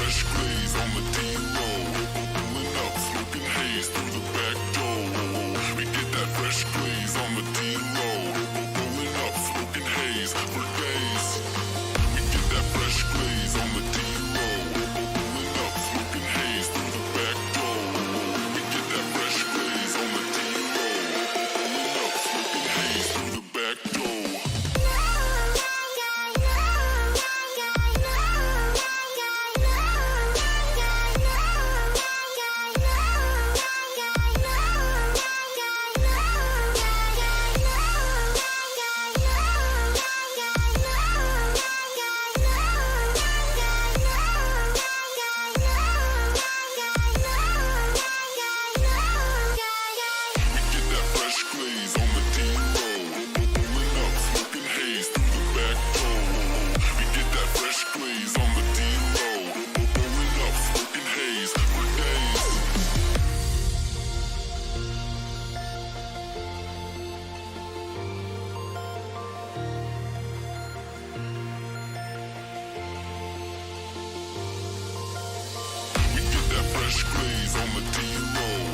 fresh glaze on the D-roll. Pulling up, smoking haze through the back door. We get that fresh glaze on the D-roll. Pulling up, smoking haze for days. We get that fresh glaze on the D-roll. Pulling up, smoking haze through the back door. We get that fresh glaze on the D-roll. Pulling up, smoking haze through the back door. Fresh glaze on the D-roll.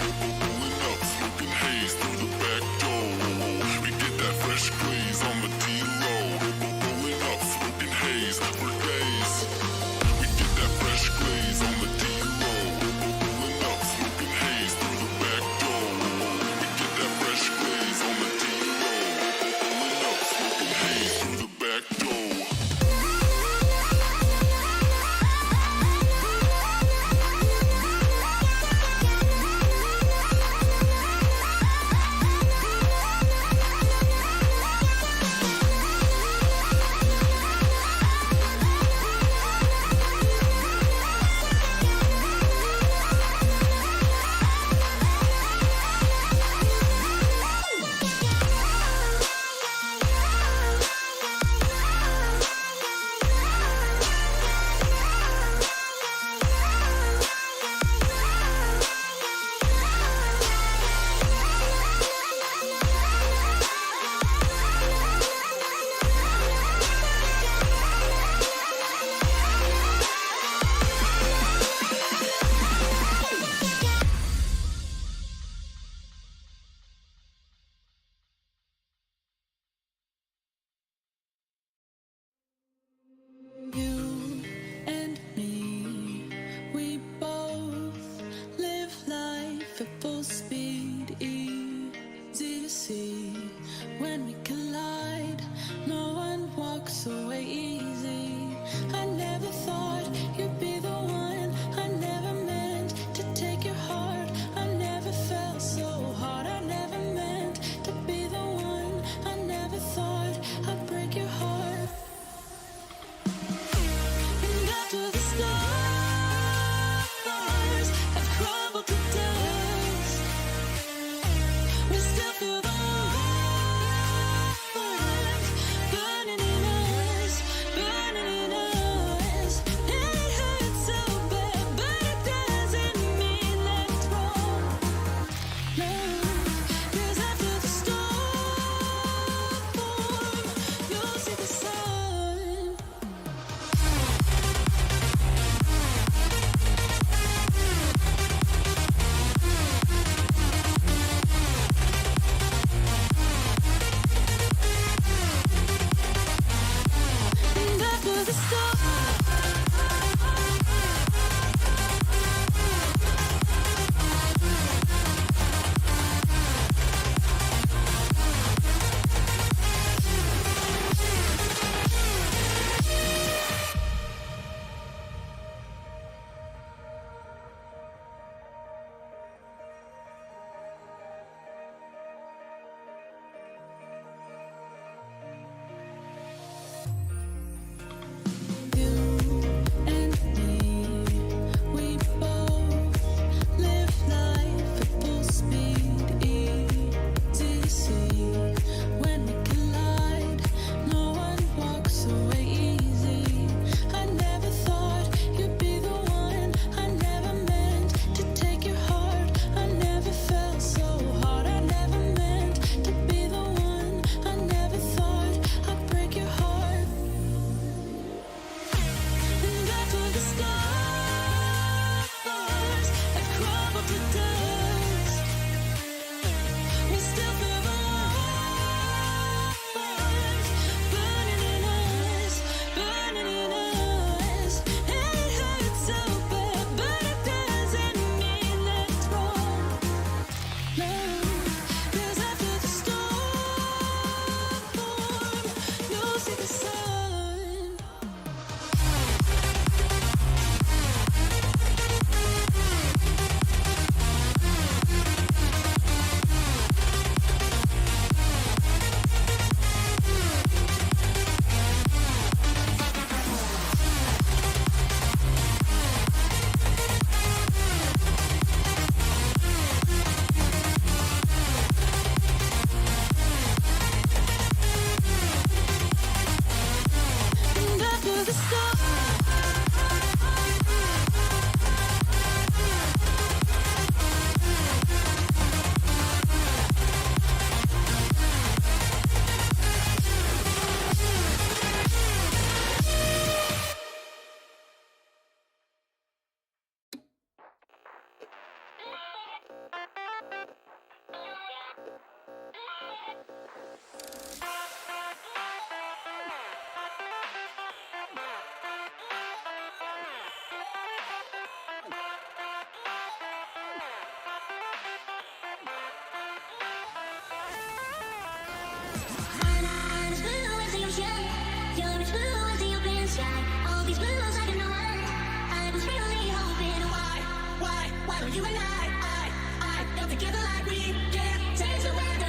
Pulling up, smoking haze through the back door. We get that fresh glaze on the D-roll. Pulling up, smoking haze for days. We get that fresh glaze on the D-roll. Pulling up, smoking haze through the back door. We get that fresh glaze on the D-roll. Pulling up, smoking haze through the back door. the sun. You and I got together like we can change the weather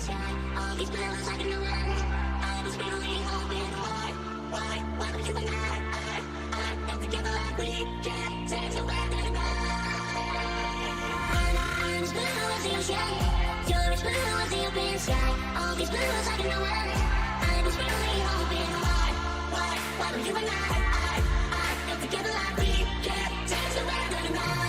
all these bills I can know I was really hoping why would you and I got together like we can change the weather I'm as blue as the ocean you're as blue as the open sky all these bills I can know I was really hoping why would you and I got together like we can change the weather tonight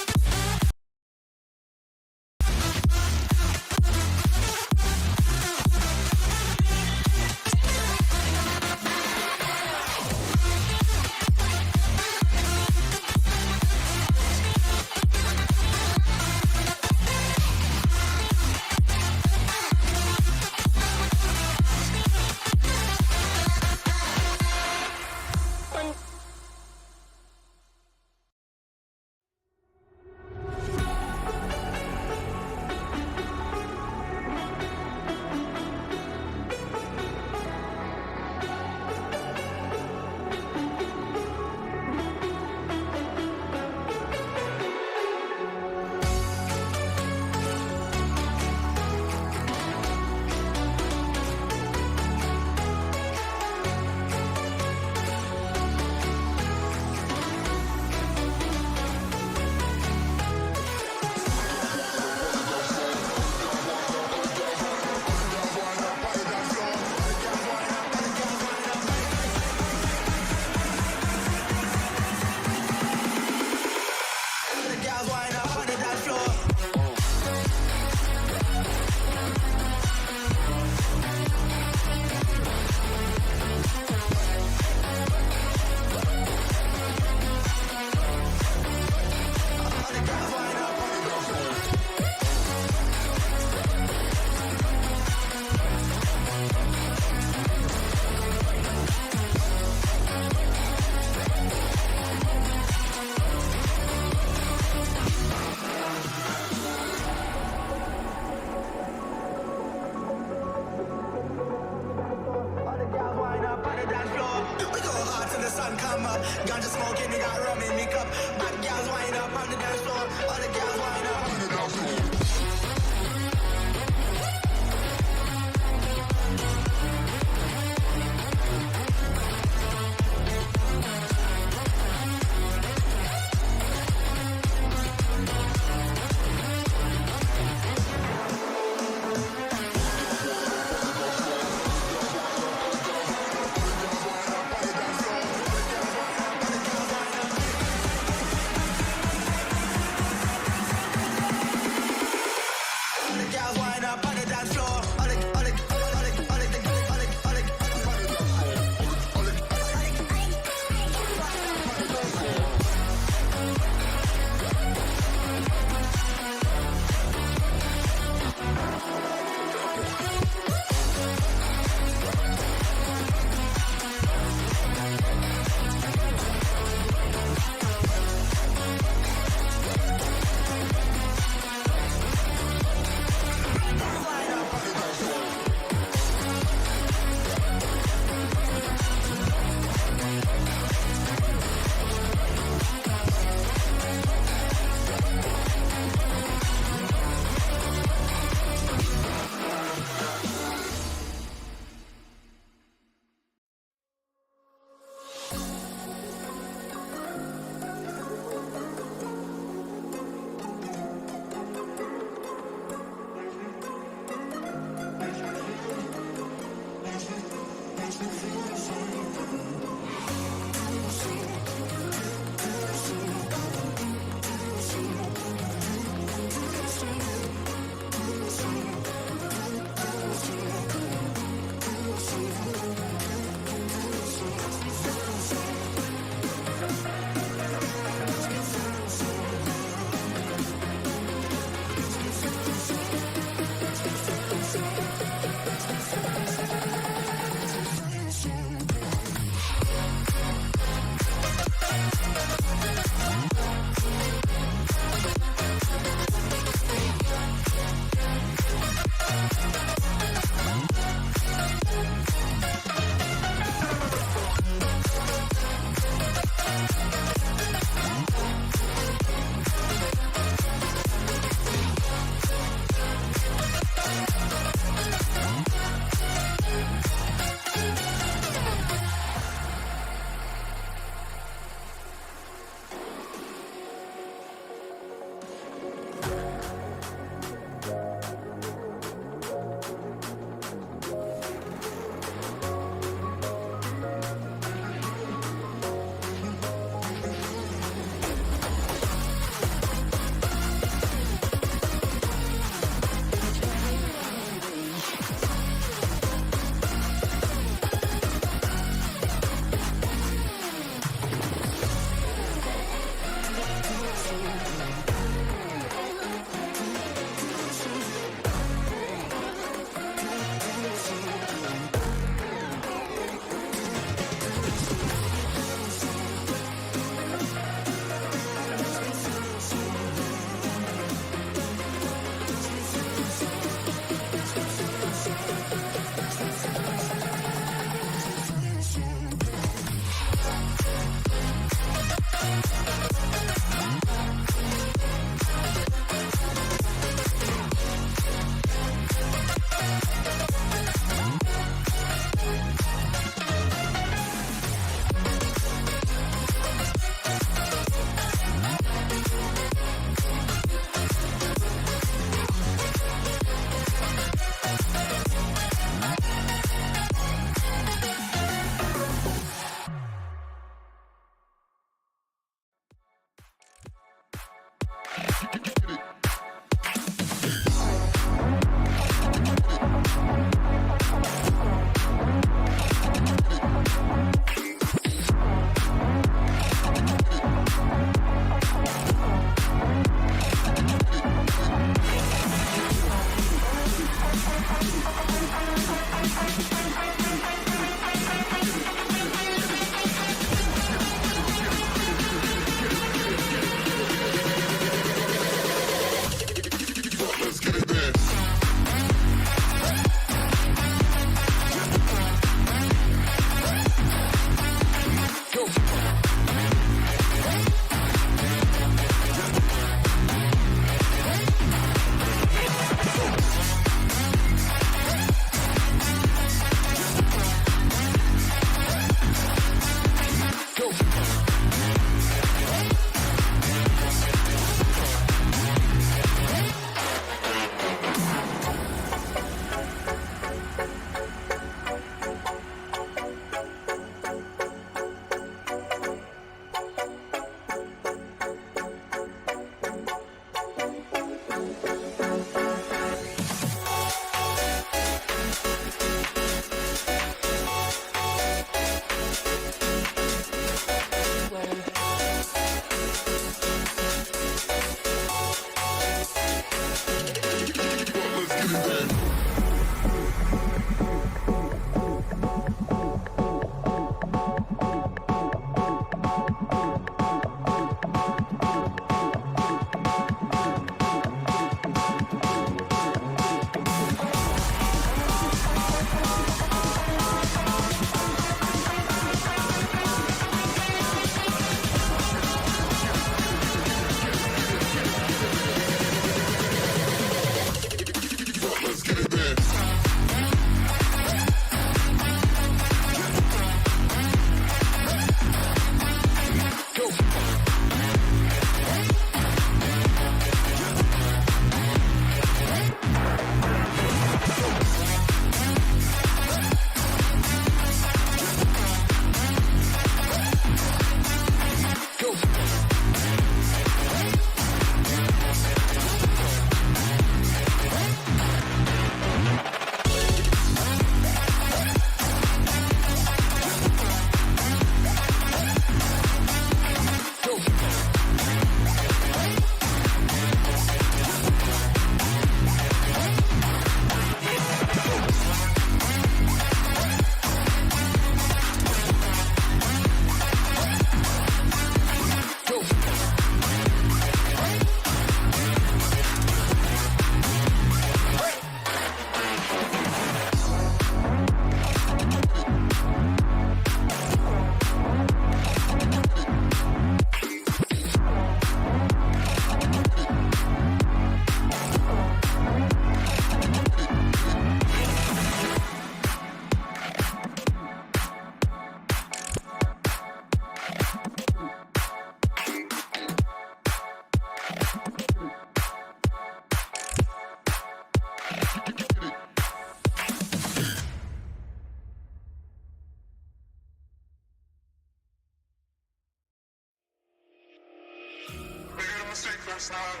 Last night,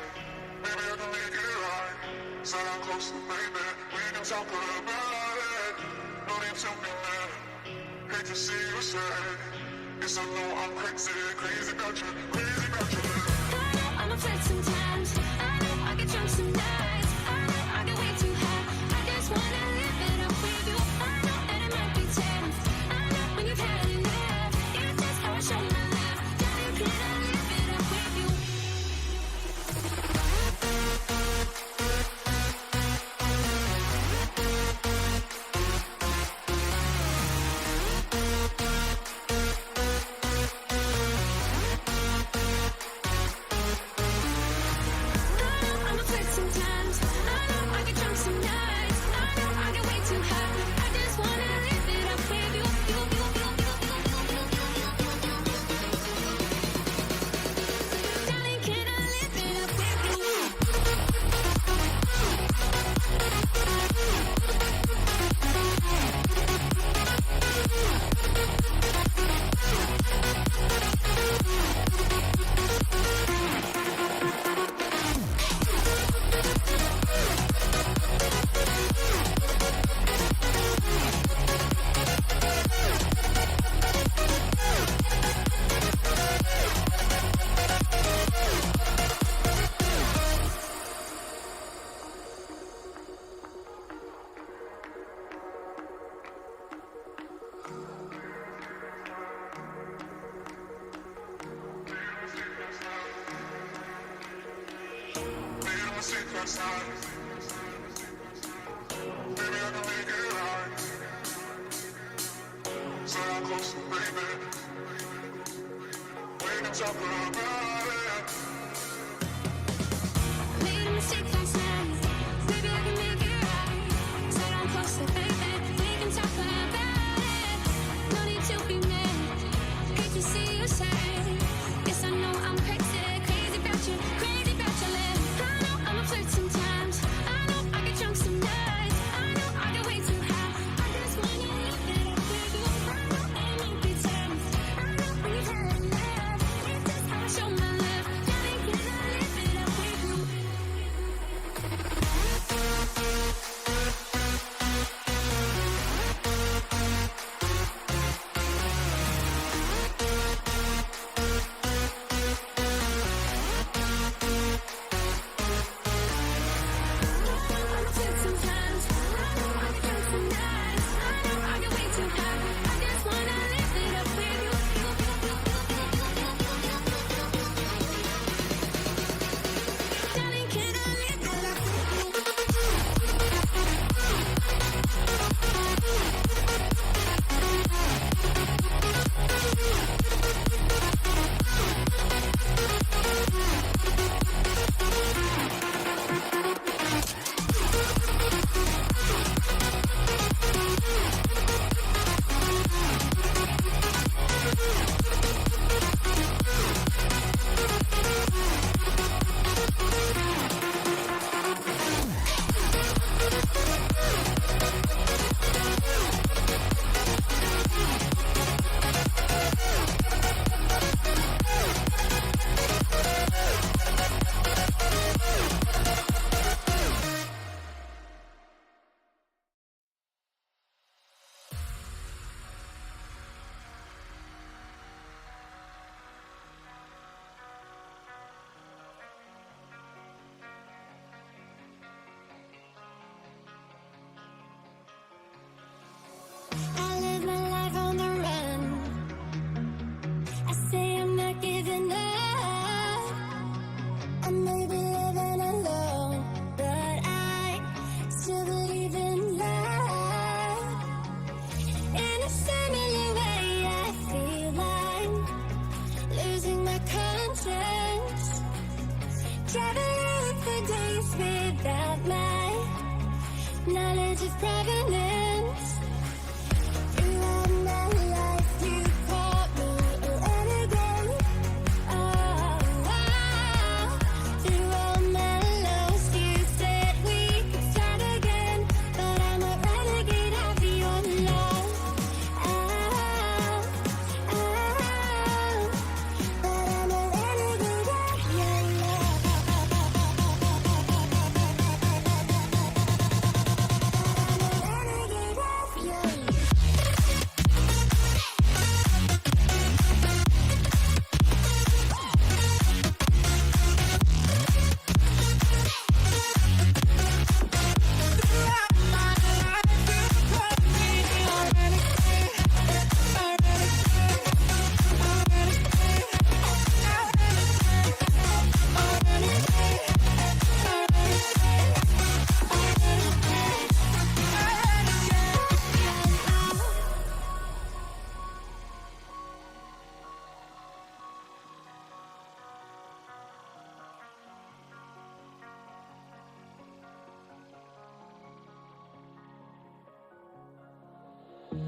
maybe I can make it right. Sit down close to baby, we can talk about it. No need to be mad, hate to see you sad. Yes, I know I'm crazy, crazy about you, crazy about you. I know I'm afraid sometimes. I know I get drunk some nights. I know I get way too high. I just wanna live it up with you. I know that it might be tense. I know when you've had enough. It's just how I show my love. Darling, can I live it up with you? Last night, maybe I can make it right. Sit down close to baby, we can talk about it. Made a mistake last night. Maybe I can make it right. Sit down closer, baby. We can talk about it. No need to be mad. Hate to see you sad. Yes, I know I'm crazy, crazy about you, crazy about your love. I know I'm a flirt sometimes. I know I get drunk some nights. I know I get way too high. I just wanna live it up with you. I know it might be tense. I know when you've had enough. It's just how I show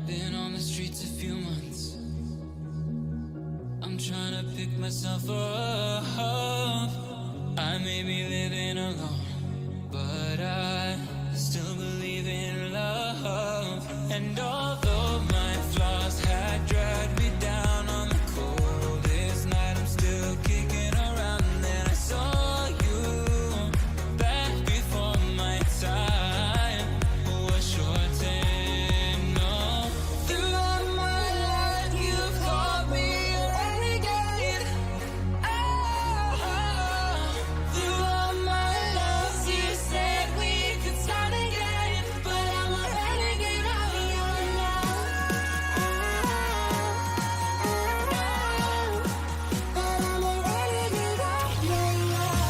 Been on the streets a few months. I'm trying to pick myself up. I may be living alone, but I still believe in love. And although my flaws had dragged me down on the coldest night, I'm still kicking around. And then I saw you back before my time was short and no. Throughout my life, you've called me a renegade. Throughout my loves, you said we could start again, but I'm a renegade of your love. But I'm a renegade of your love.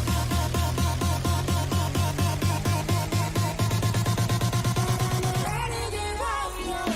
Renegade of your love. But I'm a renegade of your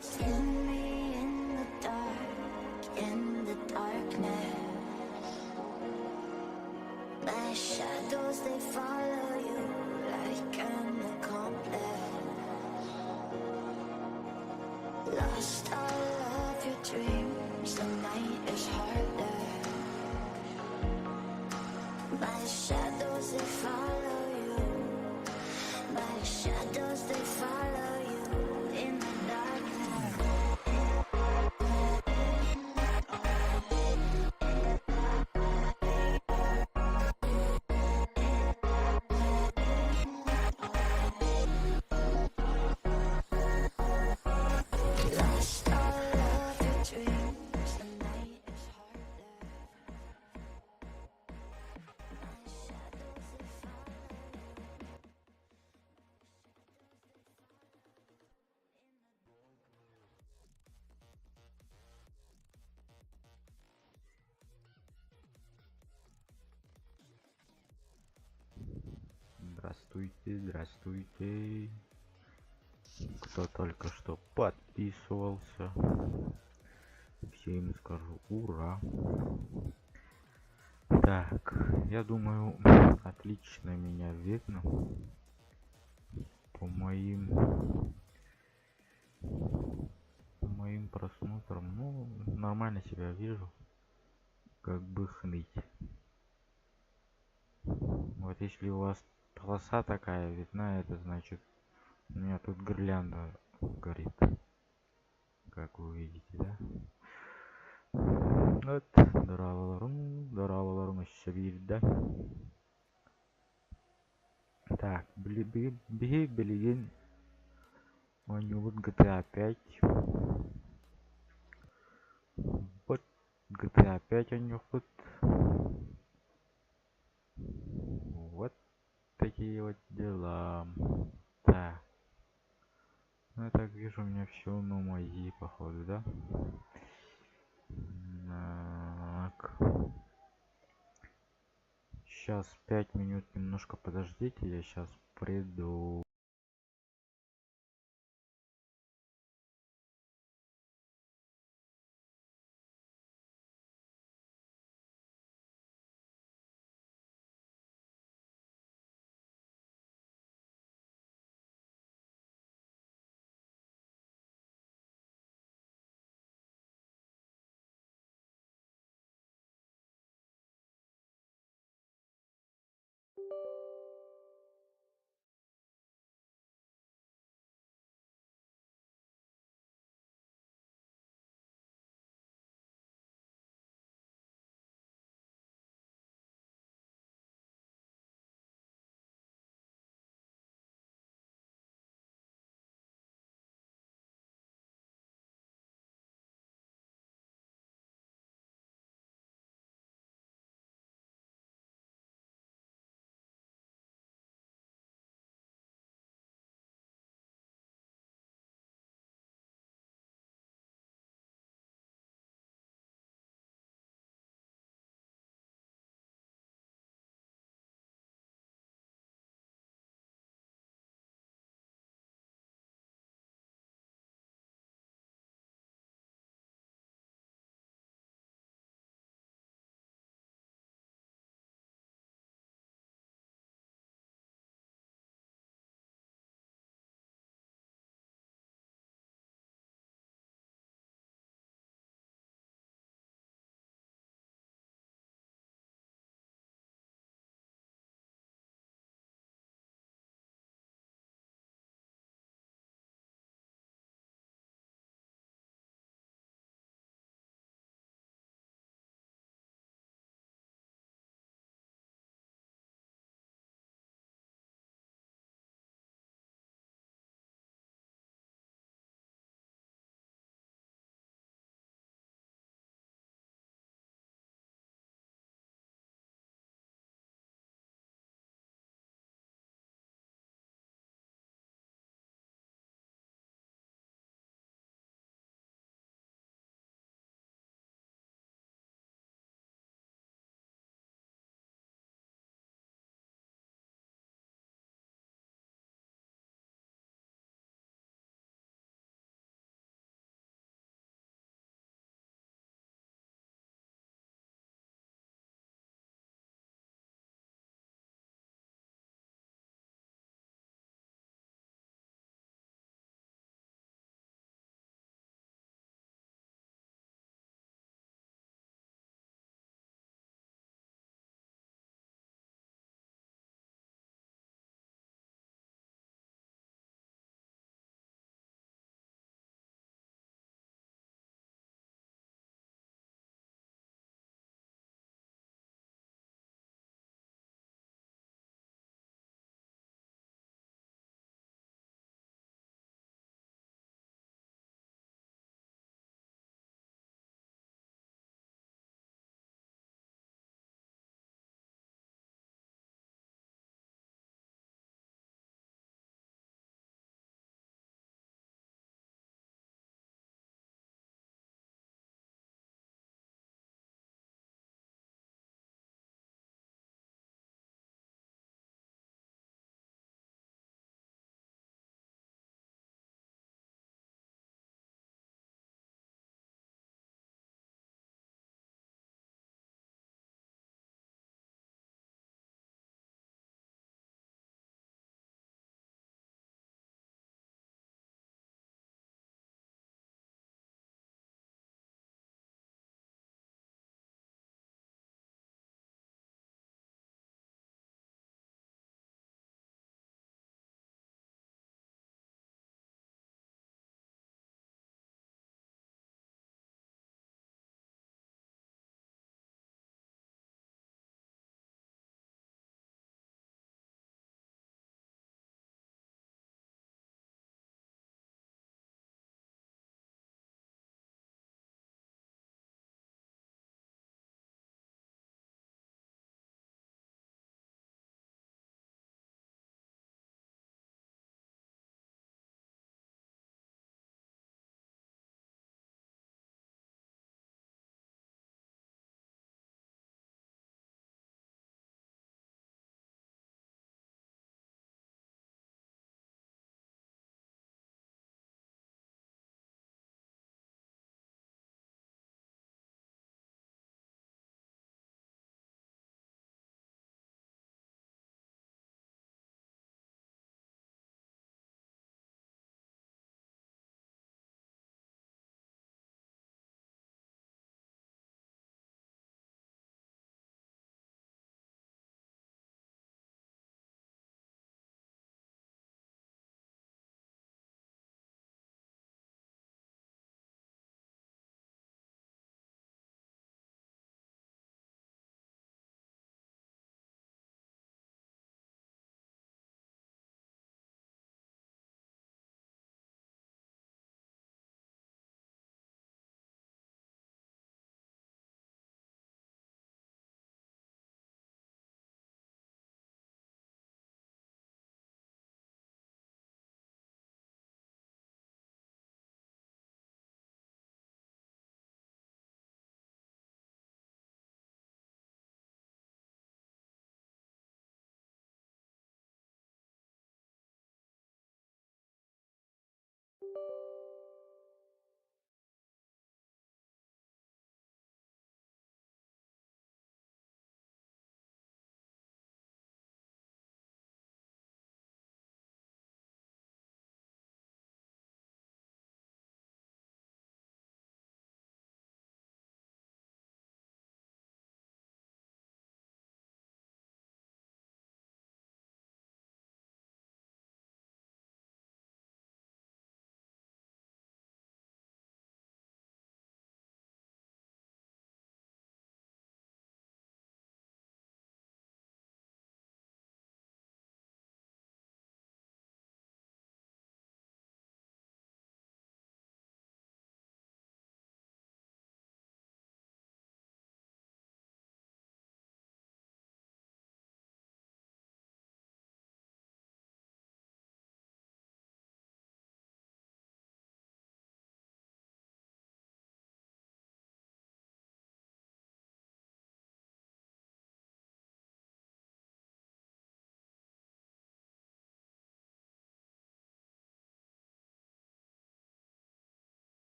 Send me in the darkness. My shadows, they follow you like an accomplice. Lost all of your dreams, the night is harder. My shadows, they follow you. My shadows, they follow you in the darkness. Lost all of your dreams, the night is harder. My shadows, they follow you. Здравствуйте, здравствуйте. Кто только что подписывался, всем скажу ура. Так, я думаю, отлично меня видно по моим просмотрам. Ну, нормально себя вижу, как бы хныть. Вот если у вас полоса такая видна, это значит у меня тут гирлянда горит, как вы видите, да? Вот, здорово, да? Так, блин, вот GTA 5. Вот GTA 5 у них вот. Вот такие вот дела. Так. Ну, я так вижу, у меня все на моей, походу, да? Так. Сейчас 5 минут, немножко подождите, я сейчас приду.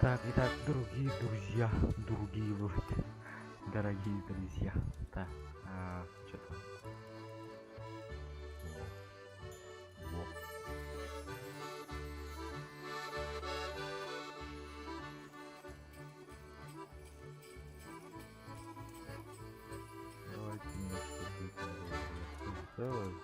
Так, итак, другие вроде, дорогие друзья. Так, что там? Во. Давайте мне что-то сделать.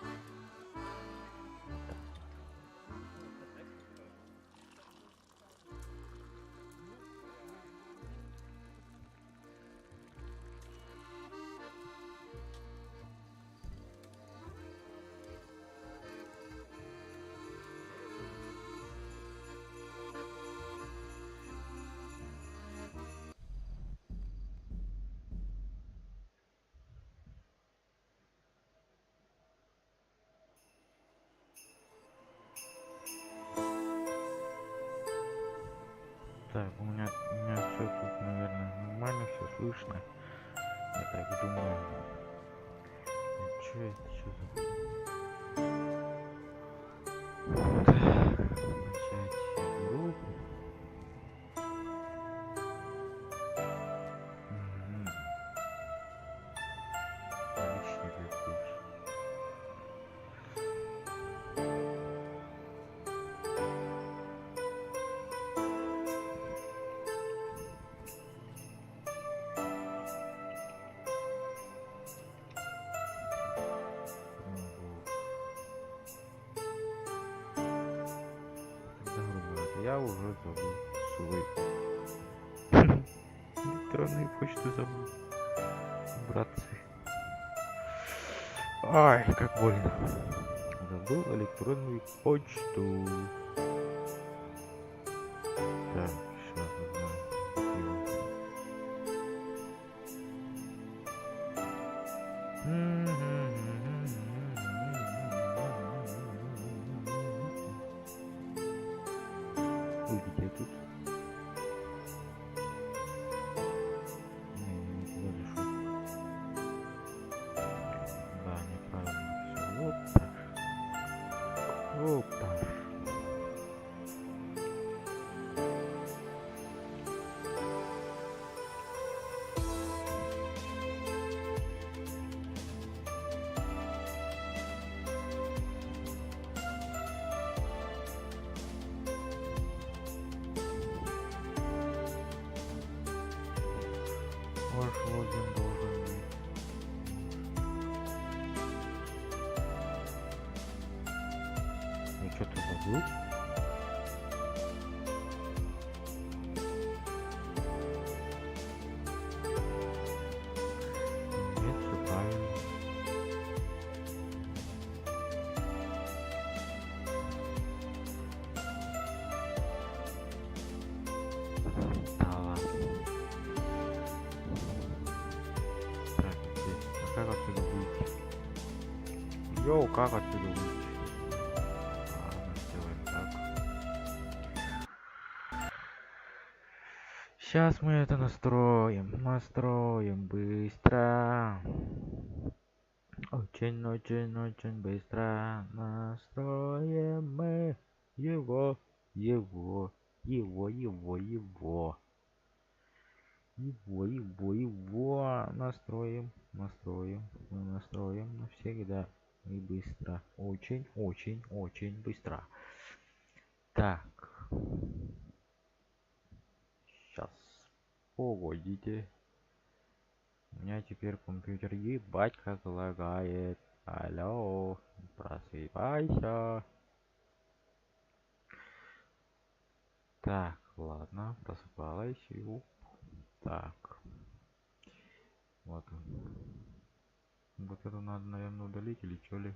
Так, у меня все тут, наверное, нормально, все слышно. Я так думаю. Что это, что за... Так, начать игру. Мгм. Личный ресурс. Да, грубо говоря, я уже забыл свой электронную почту забыл, братцы. Ай, как больно. Забыл электронную почту. Так, сейчас узнаю. Увидите тут. Не туда зашел. Да, неправильно все. Вот так. Вот так. Ваш логин должен быть. Я что-то забыл. Нет, все правильно. Да ладно. Так, здесь. А как отсюда выйти? Йоу, как отсюда выйти? Ладно, сделаем так. Сейчас мы это настроим быстро. Очень быстро настроим мы его, его, его, его, его. Его настроим навсегда и быстро, очень быстро. Так, сейчас, погодите, у меня теперь компьютер ебать как лагает. Алло, просыпайся. Так, ладно, просыпалась. Так, вот он. Вот это надо, наверное, удалить или что ли?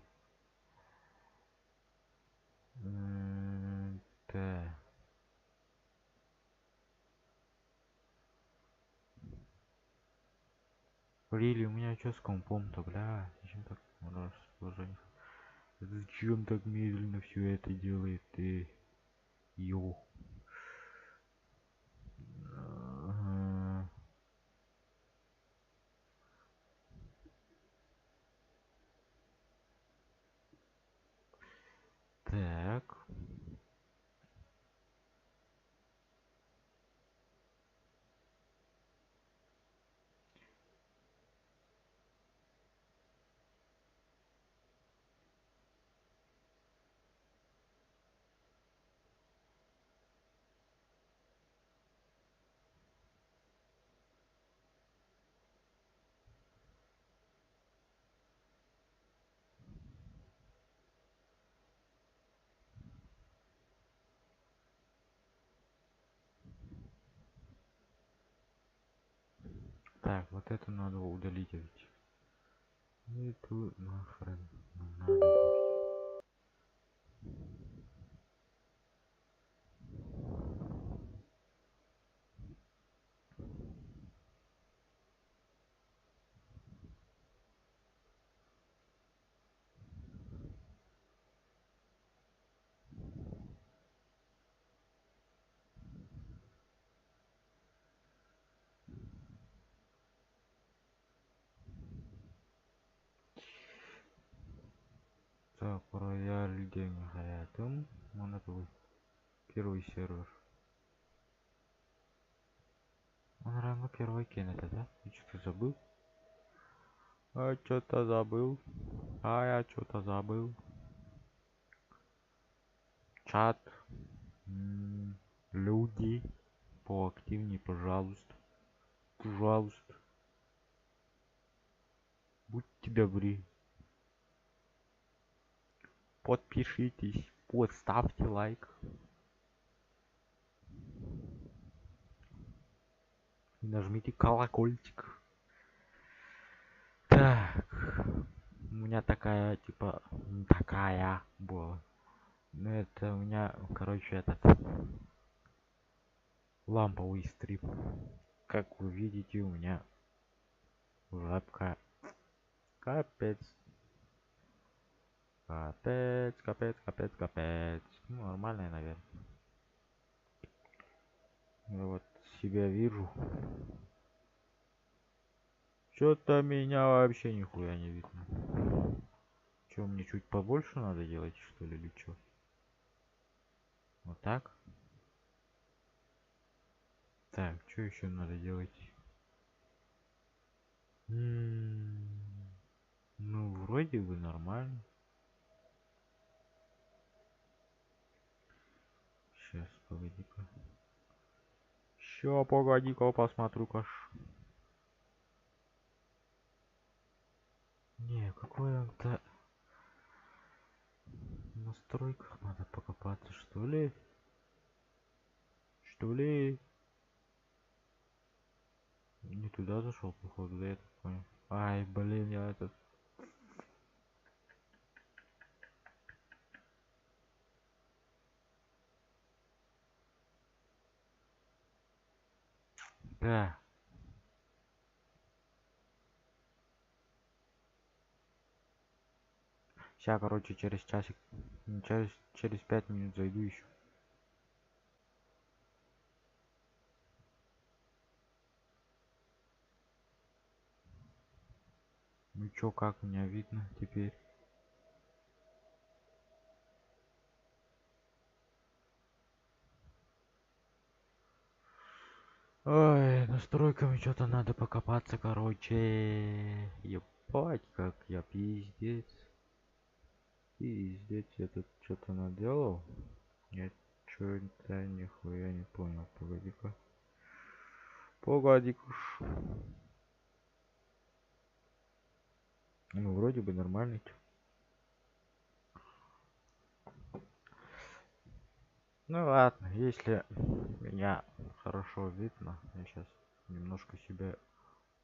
Так. Рили, у меня что с компом-то, бля? Зачем так расположение? Зачем так медленно все это делает ты? Йо. Ага. Так. Так, вот это надо удалить ведь. И тут нахрен не надо будет. Так, рояль день хаятым. Он это вы. Первый сервер. Он равно первый кинет, да? Ты что-то забыл? А что-то забыл. А я что-то забыл. Чат. Люди. Поактивнее, пожалуйста. Пожалуйста. Будьте добры. Подпишитесь. Поставьте лайк. И нажмите колокольчик. Так. У меня такая, типа, такая была. Ну это у меня, короче, этот ламповый стрим. Как вы видите, у меня жабка. Капец. Капец, капец, капец, капец. Ну, нормальная, наверное. Я вот себя вижу. Что-то меня вообще нихуя не видно. Что, мне чуть побольше надо делать, что ли, или что? Вот так? Так, что еще надо делать? Ну, вроде бы нормально. Сейчас, погоди-ка. Ща, погоди-ка, посмотрю-ка. Не, какой он-то... В настройках надо покопаться, что ли? Что ли? Не туда зашел, походу, да, я так понял. Ай, блин, я этот... Да. Сейчас, короче, через часик... через 5 минут зайду еще. Ну чё, как меня видно теперь? Ой, настройками что-то надо покопаться, короче. Ебать, как я пиздец. Пиздец, я тут что-то наделал. Я что-то нихуя не понял. Погоди-ка. Погоди-ка. Ну, вроде бы нормально. Ну ладно, если меня хорошо видно, я сейчас немножко себя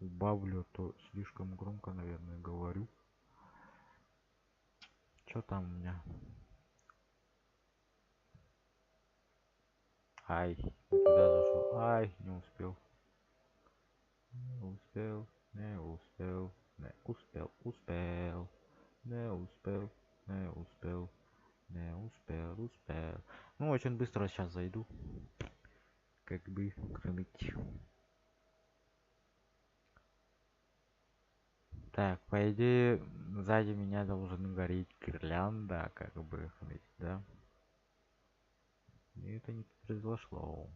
убавлю, то слишком громко, наверное, говорю. Что там у меня? Ай, не туда зашел. Ай, не успел. Не успел, не успел, не успел, успел. Не успел, не успел, не успел, успел. Ну, очень быстро сейчас зайду. Как бы крыть. Так, по идее, сзади меня должен гореть гирлянда, как бы, да? И это не произошло.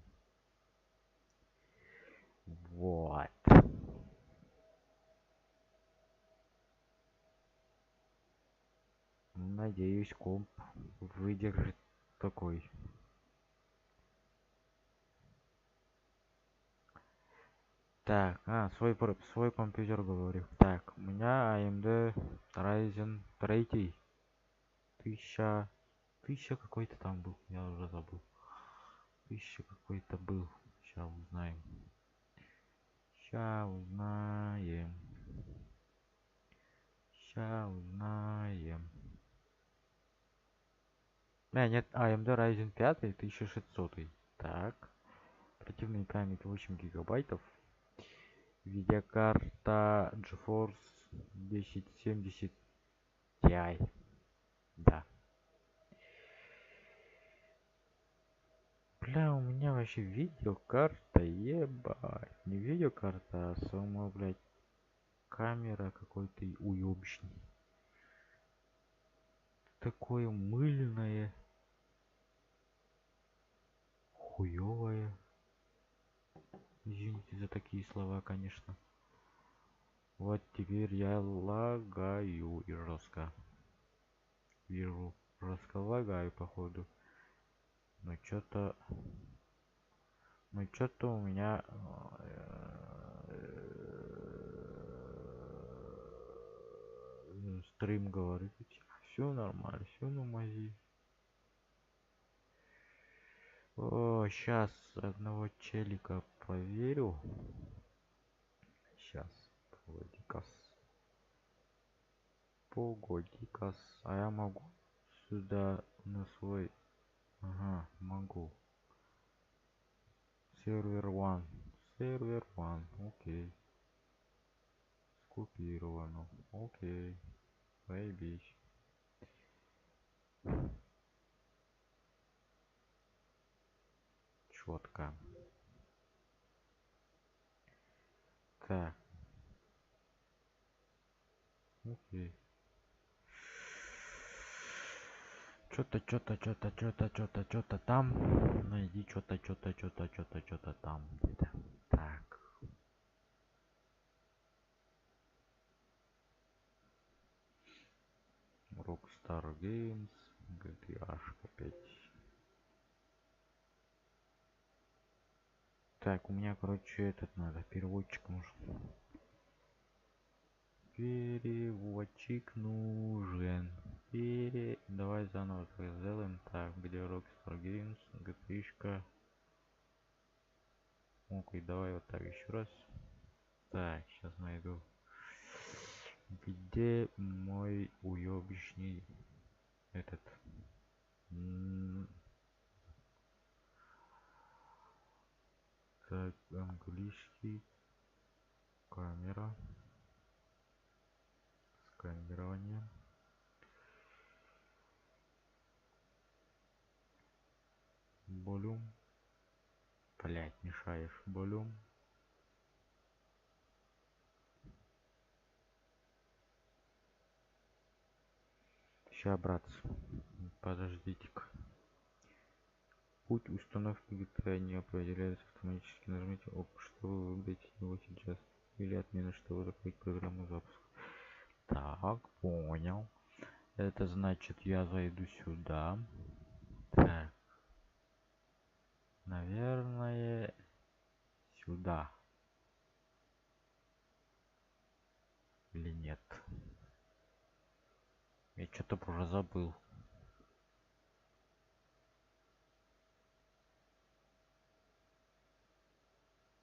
Вот. Надеюсь, комп выдержит такой. Так, свой компьютер говорю. Так, у меня AMD Ryzen 3. 1000 какой-то там был, я уже забыл. 1000 какой-то был. Сейчас узнаем. Ща узнаем. Ща узнаем. Нет, AMD Ryzen 5 1600. Так. Оперативной памяти 8 гигабайтов. Видеокарта GeForce 1070 Ti. Да. Бля, у меня вообще видеокарта, ебать. Не видеокарта, а сама, блядь, камера какой-то уёбищный. Такое мыльное. Хуёвое. Извините за такие слова, конечно. Вот теперь я лагаю и жестко. Вижу, жестко лагаю, походу. Но что-то у меня стрим говорит. Все нормально, все на мази. О, сейчас одного челика проверю. Сейчас, погоди-ка. А я могу сюда на свой... Ага, могу. Сервер One. Сервер One, окей. Скопировано. Окей. Заебись. Четко. Так. Окей. Что-то там. Найди что-то там где-то. Так. Rockstar Games. GTA 5. Так, у меня, короче, этот надо. Переводчик нужен. Переводчик нужен. Давай заново сделаем. Так, где Rockstar Games? GTA. Окей, давай вот так еще раз. Так, сейчас найду. Где мой уебищный этот? Так, английский. Камера. Сканирование. Волюм. Блять, мешаешь. Волюм. Ща, братцы. Подождите-ка. Путь установки GTA не определяется автоматически. Нажмите ОП, чтобы выбрать его сейчас. Или отмена, чтобы закрыть программу запуска. Так, понял. Это значит, я зайду сюда. Так. Наверное, сюда. Или нет? Я что-то уже забыл.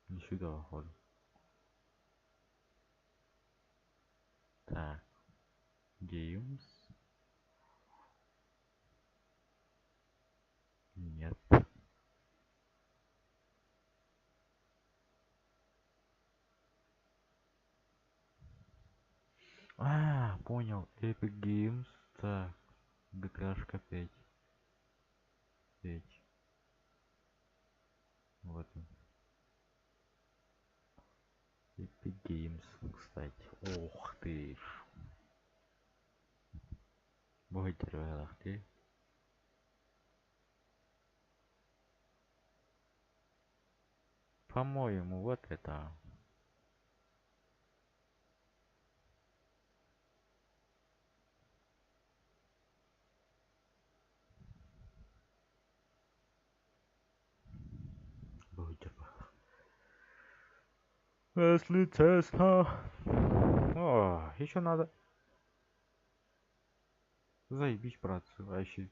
Не сюда, походу. Так. Games. Нет. А, понял. Epic Games. Так. GTA 5. 5. Вот он. Epic Games, кстати. Ох ты ж. Богатырь, ты. По-моему, вот это. Богатырь. Если честно. О, еще надо. Заебись, братцы, вообще.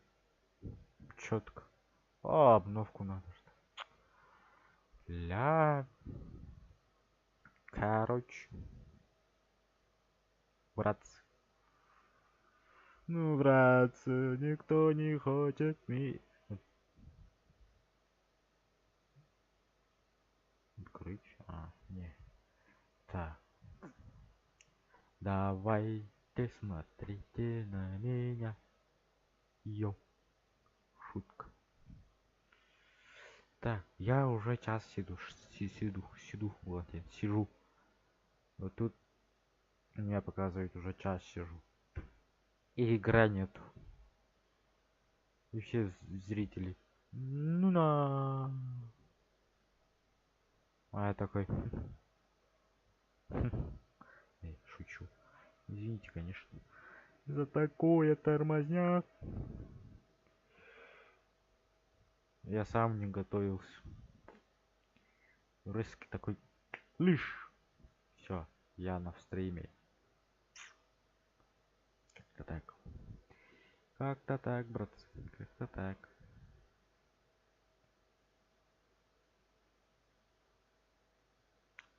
Четко. А, обновку надо что. Ля. Короче, братцы. Ну, братцы, никто не хочет ми... Открыть? А, не. Так. Давайте смотрите на меня. Йо. Шутка. Так, я уже час сижу, вот я сижу. Вот тут у меня показывает уже час сижу. И игра нету. И все зрители. Ну на. А я такой. Шучу. Извините, конечно. За такое тормозняк. Я сам не готовился. Рыски такой. Лишь. Все, я на стриме. Как-то так. Как-то так, братцы. Как-то так.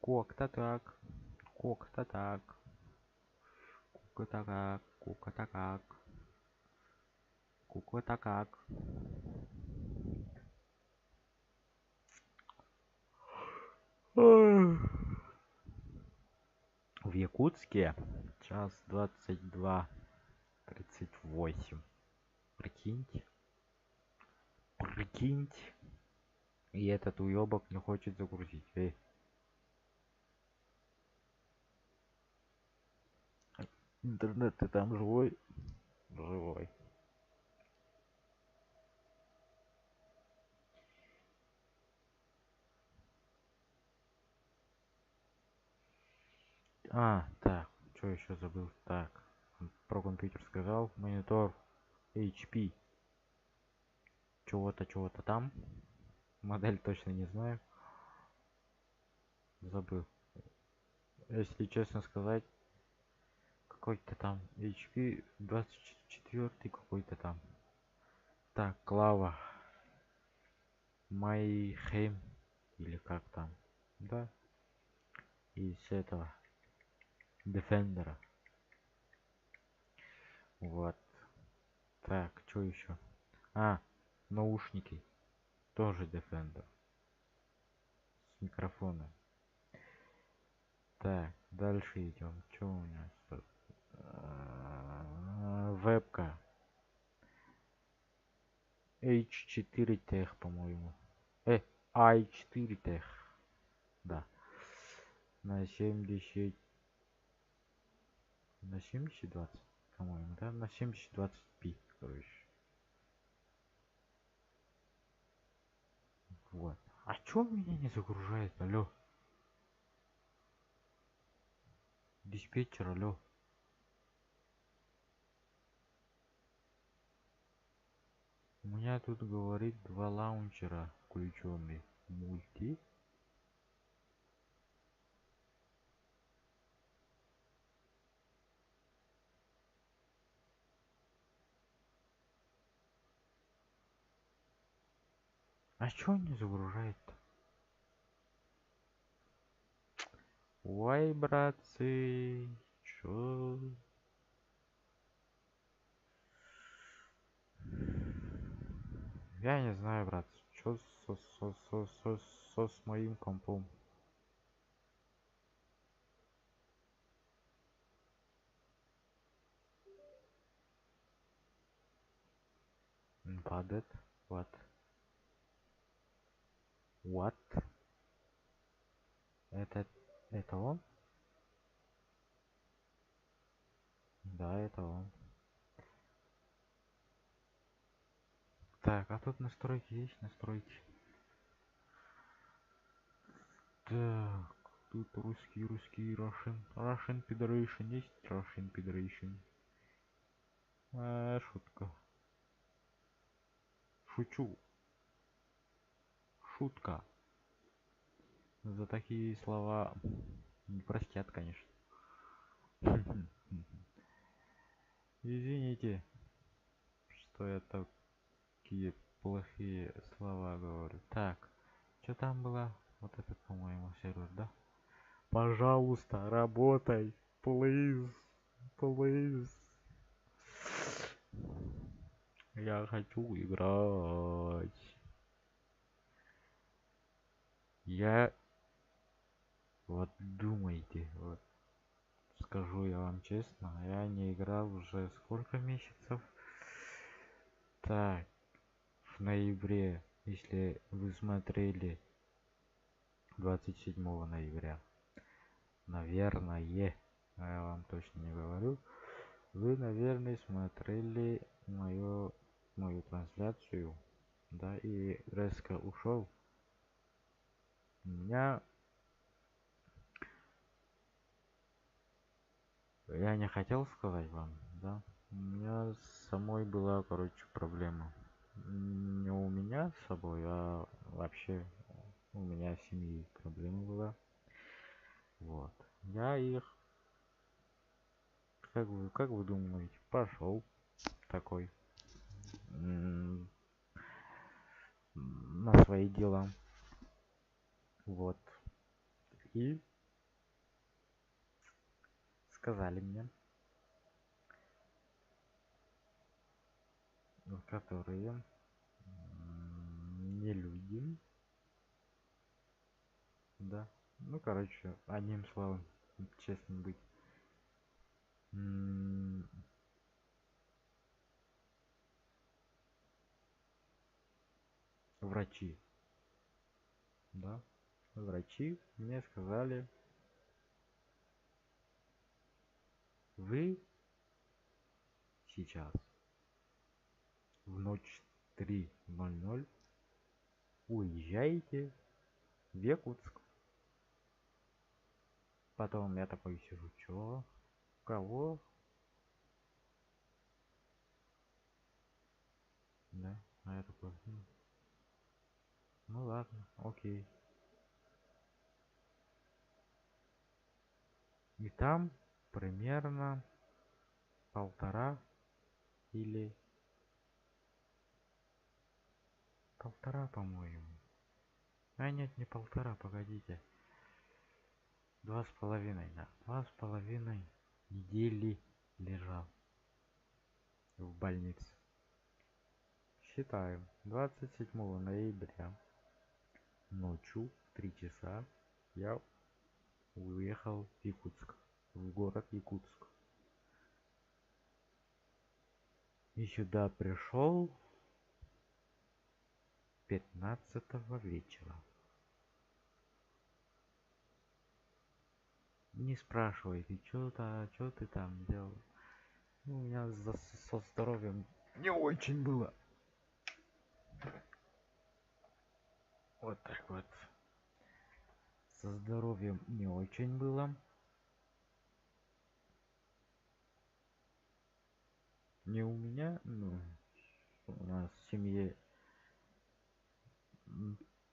Как-то так. Как-то так. Как-то как. Как-то как. Как-то как. В Якутске час 22:38. Прикиньте. Прикиньте. И этот уёбок не хочет загрузить. Эй. Интернет, ты там живой? Живой. А, так, что еще забыл? Так, про компьютер сказал. Монитор HP. Чего-то там. Модель точно не знаю. Забыл. Если честно сказать, какой-то там HP 24 какой-то там. Так, Клава. Майхейм. Или как там. Да. Из этого. Defender. Вот. Так, что еще? А, наушники. Тоже Defender. С микрофоном. Так, дальше идем. Что у нас тут? Вебка. H4 Tech, по-моему. i4 Tech. Да. На 70... На 7020, по-моему, да? На 7020p, короче. Вот. А чё меня не загружает? Алло. Диспетчер, алло. У меня тут говорит 2 лаунчера включенный. Мульти. А чё не загружает-то? Ой, братцы. Чё? Я не знаю, брат. Чё с моим компом? Падает. What? What? Это он? Да, это он. Так, а тут настройки есть? Настройки. Так, тут русский, Russian Federation есть? Russian Federation. Шутка. Шучу. Шутка. За такие слова не простят, конечно. Извините, что я такие плохие слова говорю. Так, что там было? Вот этот, по-моему, сервер, да? Пожалуйста, работай. Please. Please. Я хочу играть. Я... Вот думайте, вот скажу я вам честно, я не играл уже сколько месяцев? Так, в ноябре, если вы смотрели 27 ноября, наверное, я вам точно не говорю, вы, наверное, смотрели мою трансляцию, да, и резко ушел. У меня... Я не хотел сказать вам, да, у меня с самой была, короче, проблема. Не у меня с собой, а вообще у меня в семье проблема была. Вот. Я их, как вы думаете, пошел такой на свои дела. Вот. И сказали мне, которые не люди, да. Ну, короче, одним словом, честно быть. Врачи, да. Врачи мне сказали, вы сейчас в ночь 3:00 уезжаете в Якутск. Потом я такой сижу, чё? Кого? Да, а я такой, ну ладно, окей. И там примерно 1,5 или 1,5, по-моему. А нет, не 1,5, погодите. 2,5, да. 2,5 недели лежал в больнице. Считаем. 27 ноября ночью в 3 часа я уехал в Якутск, в город Якутск. И сюда пришел 15 вечера. Не спрашивайте, что ты там делал. Ну, у меня со здоровьем не очень было. Вот так вот. Со здоровьем не очень было. Не у меня, ну, у нас в семье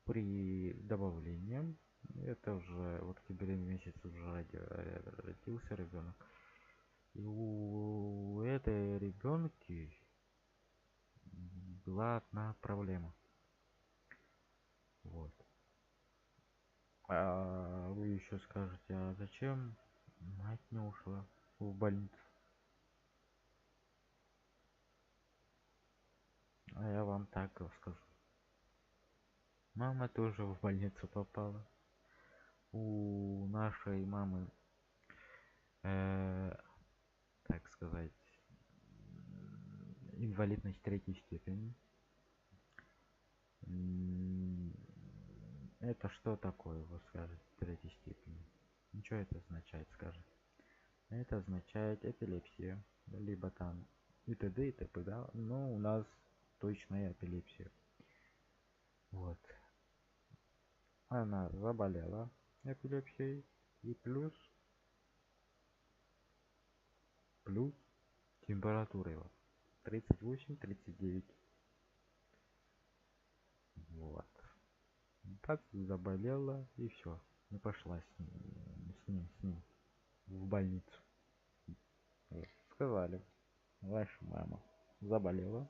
при добавлении. Это уже в октябре месяце уже родился ребенок. И у этой ребенки была одна проблема. Вот. А вы еще скажете, а зачем мать не ушла в больницу? А я вам так скажу. Мама тоже в больницу попала. У нашей мамы, так сказать, инвалидность 3 степени. Это что такое, вы скажете, 3 степени? Ничего это означает, скажет. Это означает эпилепсия, либо там и т.д. и т.п. Да? Но у нас точная эпилепсия. Вот. Она заболела эпилепсией и плюс температура его 38-39. Вот. Так заболела и все. Не пошла с ним в больницу. Вот. Сказали, ваша мама заболела.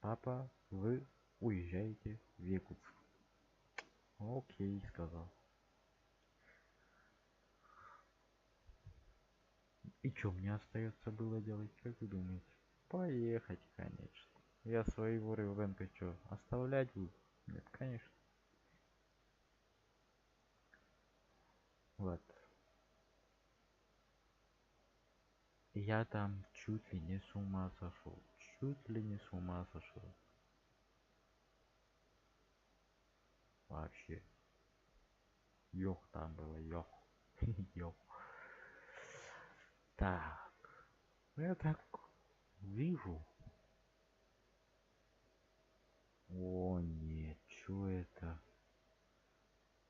Папа, вы уезжаете в Якутск. Окей, сказал. И что мне остается было делать, как вы думаете? Поехать, конечно. Я своего ребенка что, оставлять буду? Нет, конечно. Вот. Я там чуть ли не с ума сошел. Чуть ли не с ума сошел. Вообще. Ёх там было, ёх. Ёх. Так. Я так вижу. О, нет, что это?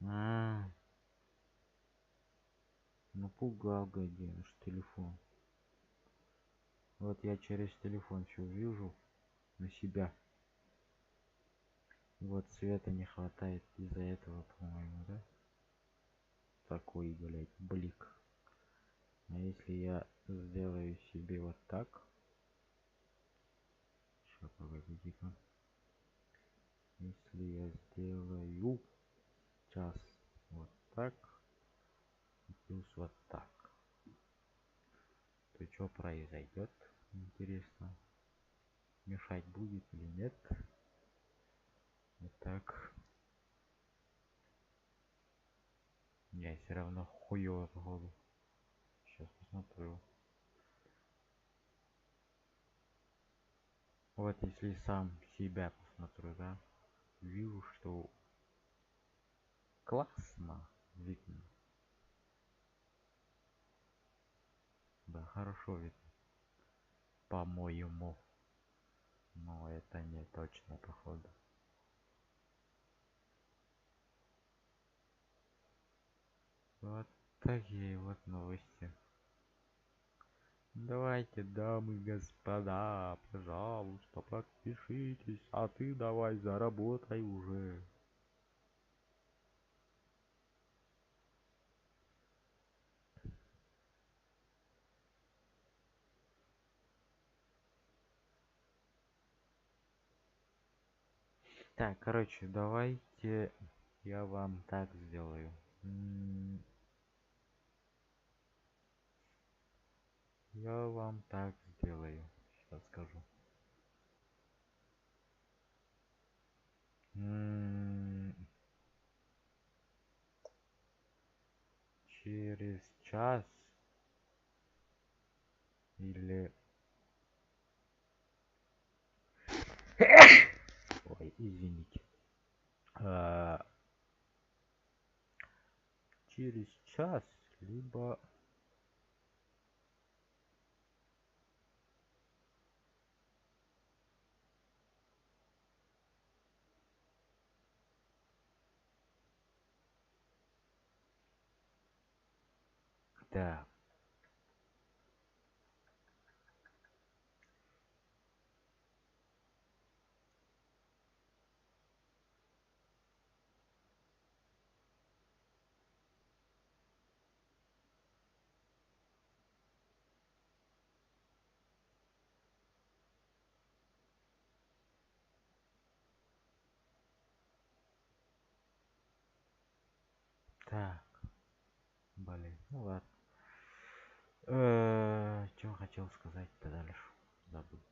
А, напугал гаденыш телефон. Вот я через телефон все вижу на себя. И вот света не хватает из-за этого, по-моему, да? Такой, блядь, блик. А если я сделаю себе вот так? Сейчас, погодите-ка. Если я сделаю сейчас вот так, и плюс вот так, то что произойдет? Интересно. Мешать будет или нет? Вот так. Я все равно хуёво походу. Сейчас посмотрю. Вот если сам себя посмотрю, да, вижу, что классно видно. Да, хорошо видно. По-моему. Но это не точно, походу. Вот такие вот новости. Давайте, дамы и господа, пожалуйста, подпишитесь. А ты давай заработай уже. Так, короче, давайте я вам так сделаю. Я вам так сделаю. Сейчас скажу. Через час или... Ой, извините. Через час, либо... Да. Так. Блин, ну ладно. Что хотел сказать-то дальше? Забыл.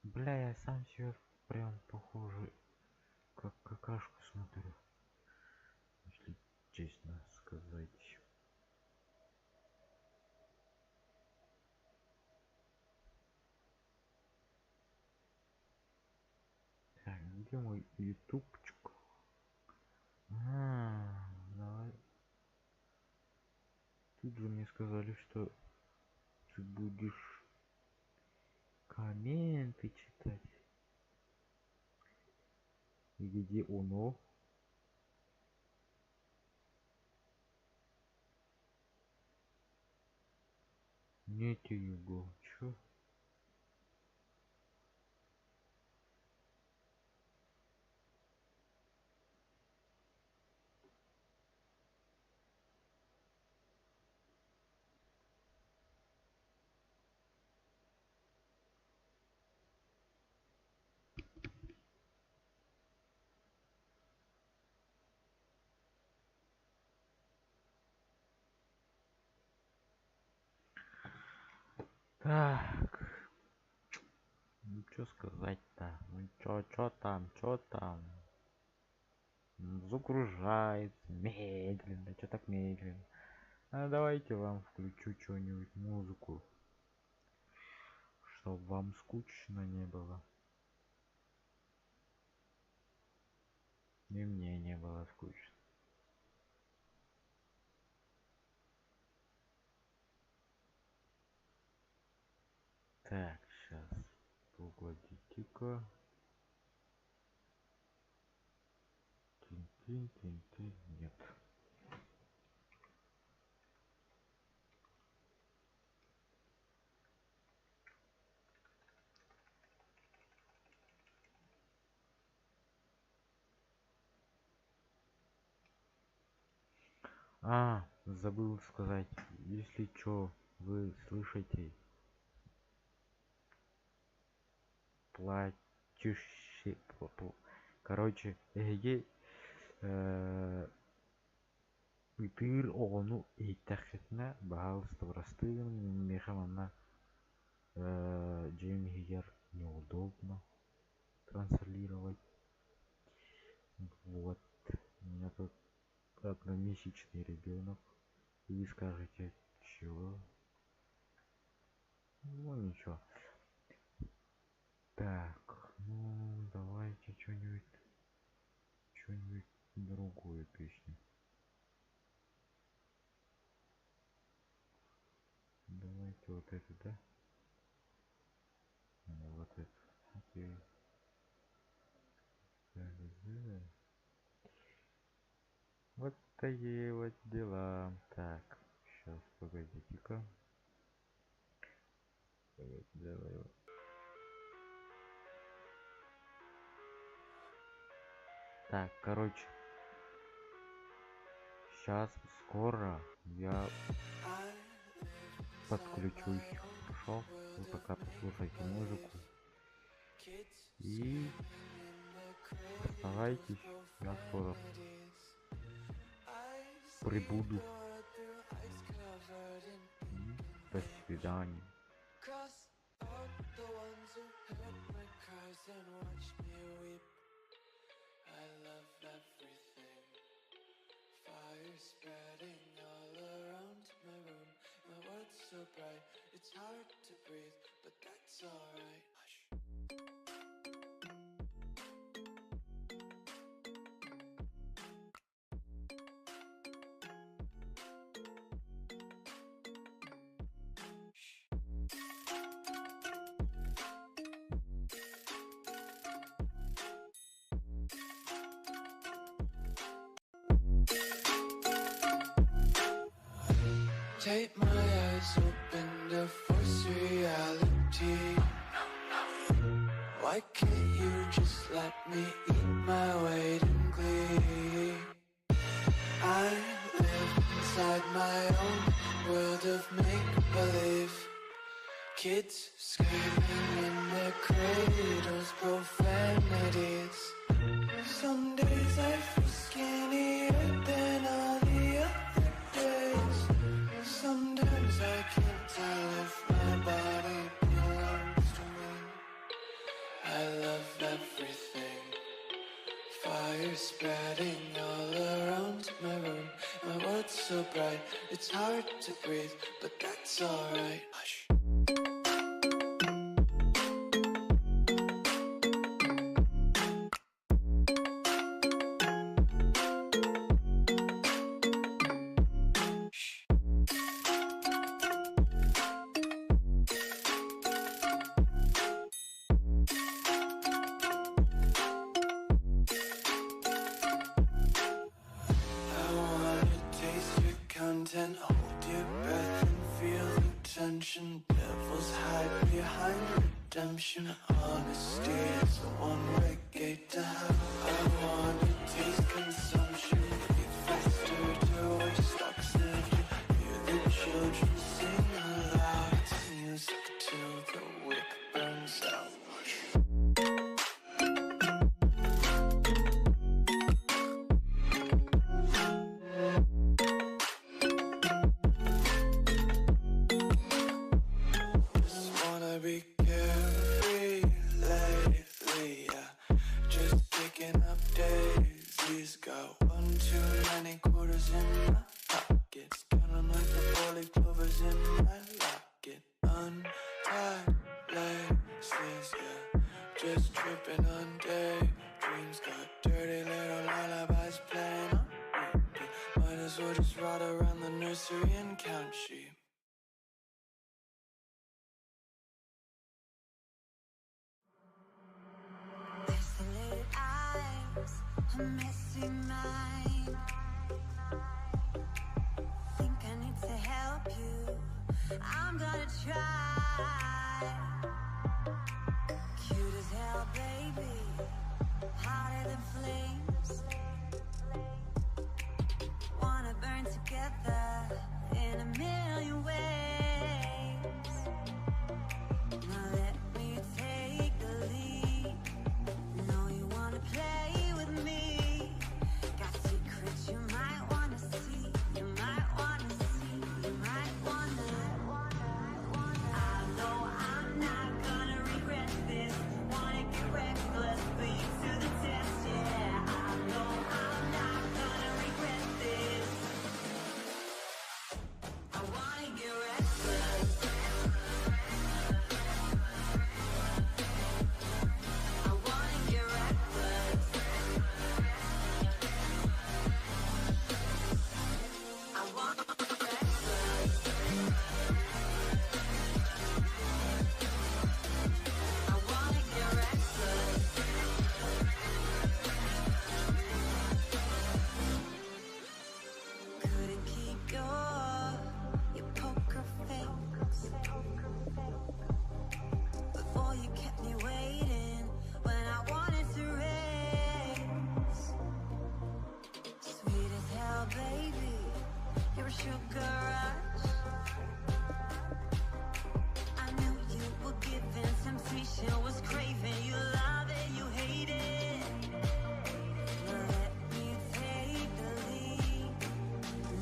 Бля, я сам себе прям похоже, как какашку смотрю. Если честно сказать. Так, где мой ютубчик? Давай. Тут же мне сказали, что ты будешь комменты читать. И где оно? Нету его. Чё? Так, ну что сказать-то? Ну чё там? Загружается медленно, чё так медленно? А давайте вам включу что-нибудь музыку, чтобы вам скучно не было. И мне не было скучно. Так, сейчас погодите-ка. Тин-тин-тин-тин. Нет. Забыл сказать, если чё, вы слышите плачущий, короче, Итыр ону эйтәхетнә баалыстыбырастыгын мехаманна Джеймигер неудобно транслировать. Вот. У меня тут одномесячный ребенок. И вы скажете, чего? Ну ничего. Так, ну давайте что-нибудь другую песню. Давайте вот это, да? Вот это. Окей. Вот такие вот дела. Так, сейчас погодите-ка. Давай. Так, короче. Сейчас скоро я подключусь. Хорошо? Вы пока послушайте музыку. И оставайтесь. Я скоро прибуду. До свидания. Spreading all around my room. My world's so bright, it's hard to breathe, but that's alright. Hush. Take my eyes open to force reality. Why can't you just let me eat my weight in glee? I live inside my own world of make-believe. Kids screaming in their cradles, profanities. Some days I feel skinnier than all the other days. Sometimes I can't tell if my body belongs to me. I love everything. Fire spreading all around my room. My world's so bright, it's hard to breathe, but that's alright. Hush. Hold your breath and feel the tension. Devils hide behind redemption. Honesty is a one-way gate to hell. I wanna taste consumption. Breathe faster to waste oxygen. Hear the children sing aloud. It's music till the wick burns out. might as well just ride around the nursery and count sheep. Isolated eyes, a messy mind. Think I need to help you. I'm gonna try. Cute as hell, baby. Hotter than flames. Wanna burn together in a million ways. Now let me take the lead. Know you wanna play with me. Got secrets you might wanna see. You might wanna see. You might wanna. I know I'm not gonna regret this. Wanna get reckless, put you to the test. Yeah, I know I'm not gonna regret this. I wanna get reckless. I wanna get reckless. I wanna get reckless. I wanna get reckless. Couldn't keep your poker face. Before you kept me waiting when I wanted to race. Sweet as hell, baby. You're a sugar rush. I knew you were giving temptation was craving. You love it, you hate it. Now let me take the lead.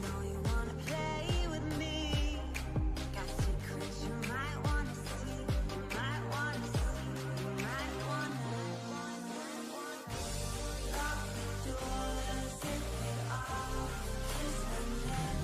Know you wanna play with me. Got secrets you might wanna see. You might wanna see. You might wanna. Lock the doors, zip it off. Kiss the neck.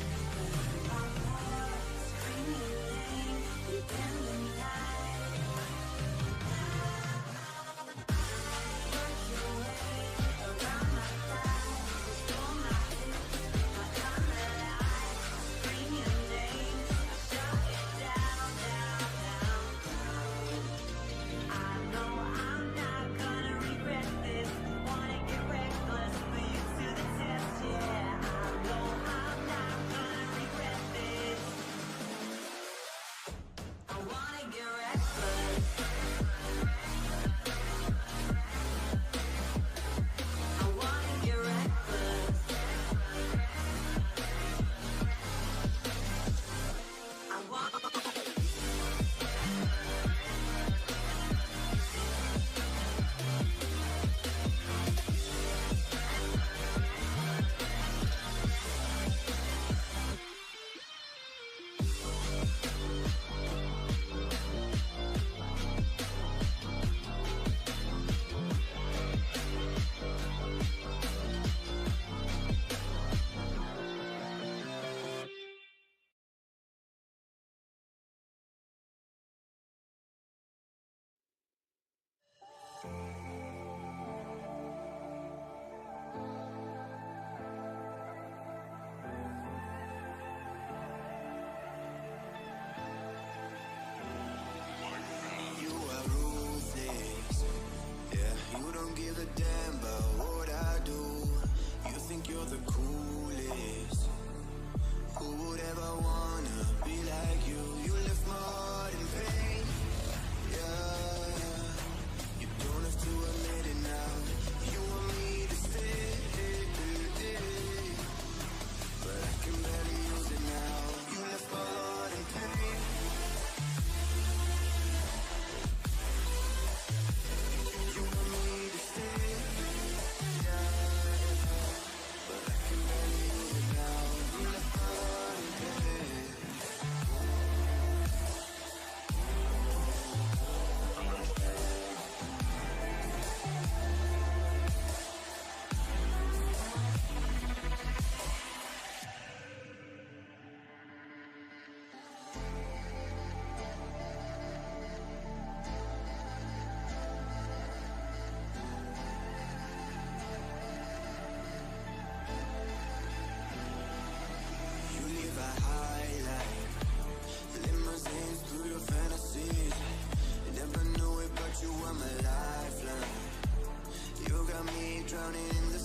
drowning in the